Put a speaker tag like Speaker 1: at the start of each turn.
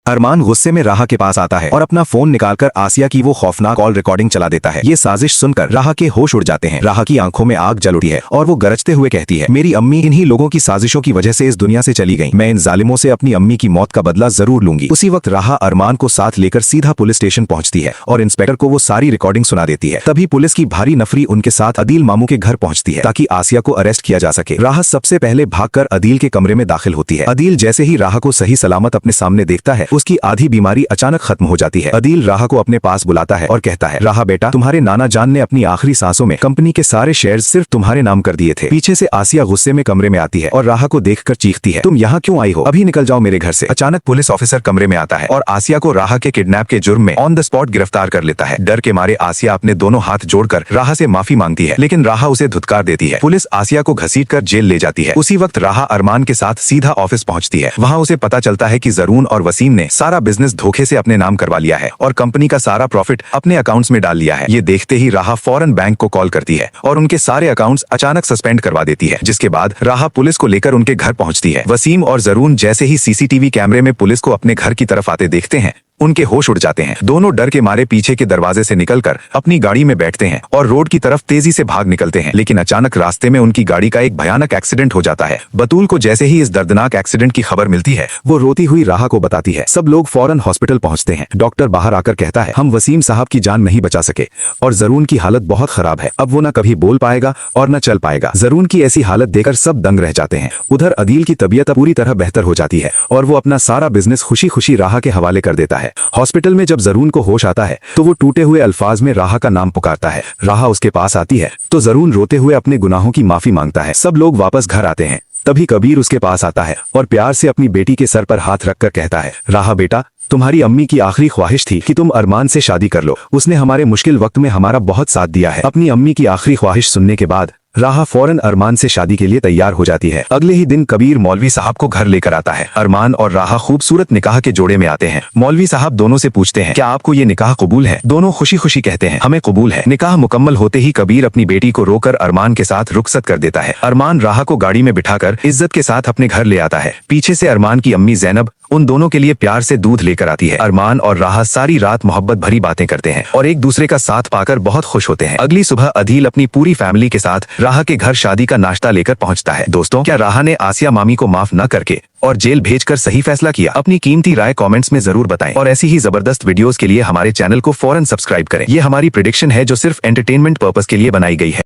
Speaker 1: अरमान गुस्से में राहा के पास आता है और अपना फोन निकालकर आसिया की वो खौफनाक कॉल रिकॉर्डिंग चला देता है। ये साजिश सुनकर राहा के होश उड़ जाते हैं। राहा की आंखों में आग जल उठी है और वो गरजते हुए कहती है, मेरी अम्मी इन्हीं लोगों की साजिशों की वजह से इस दुनिया से चली गई। मैं इन जालिमों से अपनी अम्मी की मौत का बदला जरूर लूंगी। उसी वक्त राहा अरमान को साथ लेकर सीधा पुलिस स्टेशन पहुंचती है और इंस्पेक्टर को वो सारी रिकॉर्डिंग सुना देती है। तभी पुलिस की भारी नफरी उनके साथ अदील मामू के घर पहुंचती है ताकि आसिया को अरेस्ट किया जा सके। राहा सबसे पहले भागकर अदील के कमरे में दाखिल होती है। अदील जैसे ही राहा को सही सलामत अपने सामने देखता है, उसकी आधी बीमारी अचानक खत्म हो जाती है। अदील राहा को अपने पास बुलाता है और कहता है, राहा बेटा, तुम्हारे नाना जान ने अपनी आखिरी सांसों में कंपनी के सारे शेयर्स सिर्फ तुम्हारे नाम कर दिए थे। पीछे से आसिया गुस्से में कमरे में आती है और राहा को देखकर चीखती है, तुम यहाँ क्यों आई हो? अभी निकल जाओ मेरे घर से। अचानक पुलिस ऑफिसर कमरे में आता है और आसिया को राहा के किडनैप के जुर्म में ऑन द स्पॉट गिरफ्तार कर लेता है। डर के मारे आसिया अपने दोनों हाथ जोड़कर राहा से माफी मांगती है, लेकिन राहा उसे धुतकार देती है। पुलिस आसिया को घसीटकर जेल ले जाती है। उसी वक्त राहा अरमान के साथ सीधा ऑफिस पहुंचती है। वहां उसे पता चलता है कि जरून और वसीम ने सारा बिजनेस धोखे से अपने नाम करवा लिया है और कंपनी का सारा प्रॉफिट अपने अकाउंट्स में डाल लिया है। ये देखते ही राहा फौरन बैंक को कॉल करती है और उनके सारे अकाउंट्स अचानक सस्पेंड करवा देती है, जिसके बाद राहा पुलिस को लेकर उनके घर पहुंचती है। वसीम और जरून जैसे ही सीसीटीवी कैमरे में पुलिस को अपने घर की तरफ आते देखते हैं, उनके होश उड़ जाते हैं। दोनों डर के मारे पीछे के दरवाजे से निकलकर अपनी गाड़ी में बैठते हैं और रोड की तरफ तेजी से भाग निकलते हैं, लेकिन अचानक रास्ते में उनकी गाड़ी का एक भयानक एक्सीडेंट हो जाता है। बतूल को जैसे ही इस दर्दनाक एक्सीडेंट की खबर मिलती है, वो रोती हुई राहा को बताती है। सब लोग फौरन हॉस्पिटल पहुंचते हैं। डॉक्टर बाहर आकर कहता है, हम वसीम साहब की जान नहीं बचा सके और जरून की हालत बहुत खराब है। अब वो न कभी बोल पाएगा और न चल पाएगा। जरून की ऐसी हालत देखकर सब दंग रह जाते हैं। उधर अदील की तबीयत पूरी तरह बेहतर हो जाती है और वो अपना सारा बिजनेस खुशी खुशी राहा के हवाले कर देता है। हॉस्पिटल में जब जरून को होश आता है तो वो टूटे हुए अल्फाज में राहा का नाम पुकारता है। राहा उसके पास आती है तो जरून रोते हुए अपने गुनाहों की माफी मांगता है। सब लोग वापस घर आते हैं। तभी कबीर उसके पास आता है और प्यार से अपनी बेटी के सर पर हाथ रखकर कहता है, राहा बेटा, तुम्हारी अम्मी की आखिरी ख्वाहिश थी कि तुम अरमान से शादी कर लो। उसने हमारे मुश्किल वक्त में हमारा बहुत साथ दिया है। अपनी अम्मी की आखिरी ख्वाहिश सुनने के बाद राहा फौरन अरमान से शादी के लिए तैयार हो जाती है। अगले ही दिन कबीर मौलवी साहब को घर लेकर आता है। अरमान और राहा खूबसूरत निकाह के जोड़े में आते हैं। मौलवी साहब दोनों से पूछते हैं, क्या आपको ये निकाह कबूल है? दोनों खुशी खुशी कहते हैं, हमें कबूल है। निकाह मुकम्मल होते ही कबीर अपनी बेटी को रोकर अरमान के साथ रुखसत कर देता है। अरमान राहा को गाड़ी में बिठाकर इज्जत के साथ अपने घर ले आता है। पीछे से अरमान की अम्मी जैनब उन दोनों के लिए प्यार से दूध लेकर आती है। अरमान और राहा सारी रात मोहब्बत भरी बातें करते हैं और एक दूसरे का साथ पाकर बहुत खुश होते हैं। अगली सुबह अदील अपनी पूरी फैमिली के साथ राहा के घर शादी का नाश्ता लेकर पहुंचता है। दोस्तों, क्या राहा ने आसिया मामी को माफ न करके और जेल भेजकर सही फैसला किया? अपनी कीमती राय कमेंट्स में जरूर बताएं और ऐसी ही जबरदस्त वीडियोस के लिए हमारे चैनल को फौरन सब्सक्राइब करें। ये हमारी प्रेडिक्शन है जो सिर्फ एंटरटेनमेंट पर्पस के लिए बनाई गई है।